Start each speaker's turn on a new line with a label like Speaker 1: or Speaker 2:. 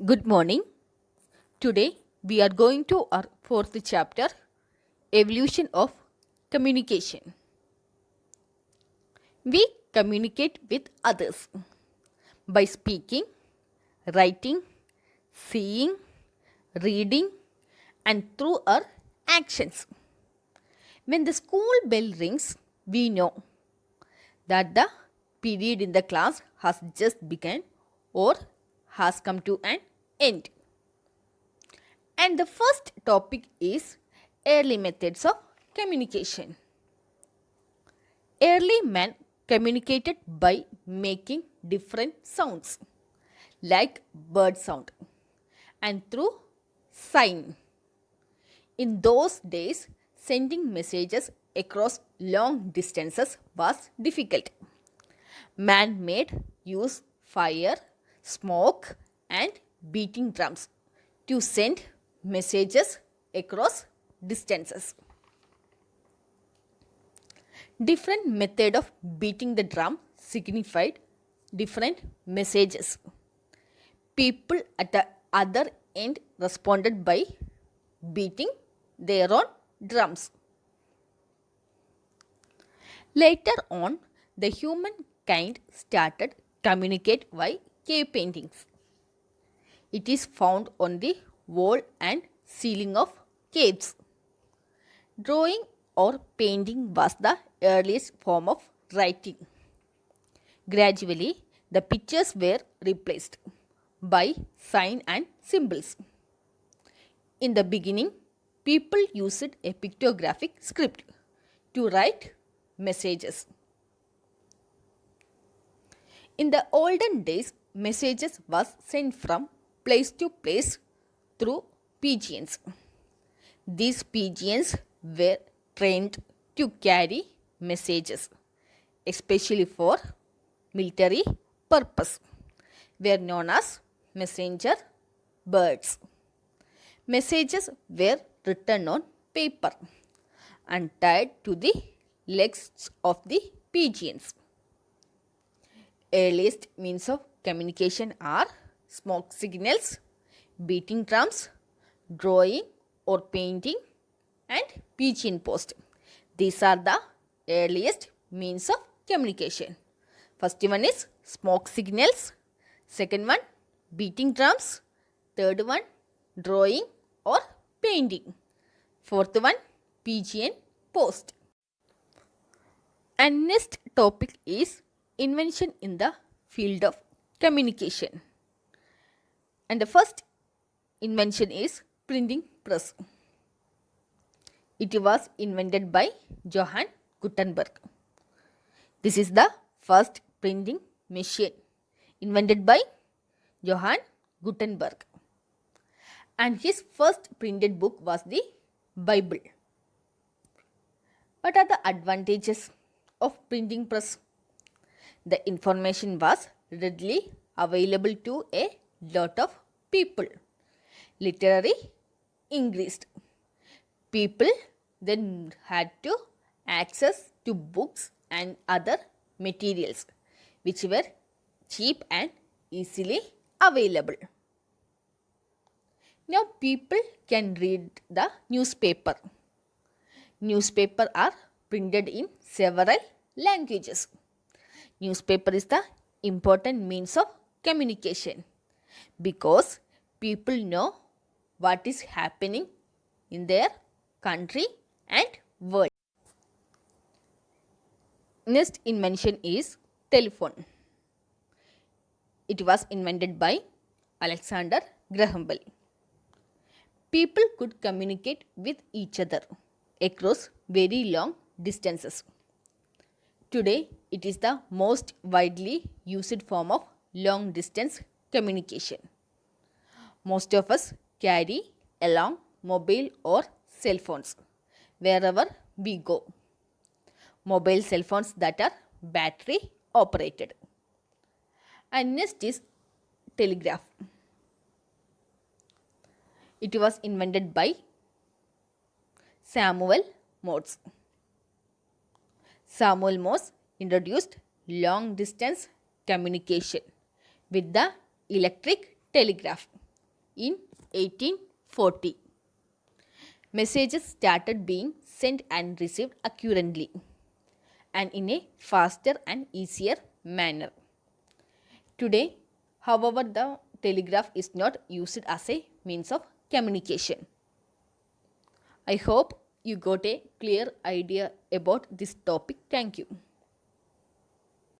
Speaker 1: Good morning. Today we are going to our fourth chapter, Evolution of Communication. We communicate with others by speaking, writing, seeing, reading, and through our actions. When the school bell rings, we know that the period in the class has just begun or has come to an end. And the first topic is early methods of communication. Early men communicated by making different sounds like bird sound and through sign. In those days, sending messages across long distances was difficult. Man made use fire, smoke and beating drums to send messages across distances. Different method of beating the drum signified different messages. People at the other end responded by beating their own drums. Later on, the humankind started communicate by cave paintings. It is found on the wall and ceiling of caves. Drawing or painting was the earliest form of writing. Gradually, the pictures were replaced by sign and symbols. In the beginning, people used a pictographic script to write messages. In the olden days, messages was sent from place to place through pigeons. These pigeons were trained to carry messages, especially for military purpose, were known as messenger birds. Messages were written on paper and tied to the legs of the pigeons. Earliest means of communication are smoke signals, beating drums, drawing or painting, and pigeon post. These are the earliest means of communication. First one is smoke signals, second one beating drums, third one drawing or painting, fourth one pigeon post. And next topic is invention in the field of communication. And the first invention is printing press. It was invented by Johann Gutenberg. This is the first printing machine invented by Johann Gutenberg. And his first printed book was the Bible. What are the advantages of printing press? The information was readily available to a lot of people. Literary increased. People then had to access to books and other materials which were cheap and easily available. Now people can read the newspaper. Newspaper are printed in several languages. Newspaper is the important means of communication because people know what is happening in their country and world. Next invention is telephone. It was invented by Alexander Graham Bell. People could communicate with each other across very long distances. Today, it is the most widely used form of long distance communication. Most of us carry along mobile or cell phones wherever we go. Mobile cell phones that are battery operated. And next is telegraph. It was invented by Samuel Morse. Samuel Morse introduced long distance communication with the electric telegraph in 1840. Messages started being sent and received accurately and in a faster and easier manner. Today, however, the telegraph is not used as a means of communication. I hope you got a clear idea about this topic. Thank you.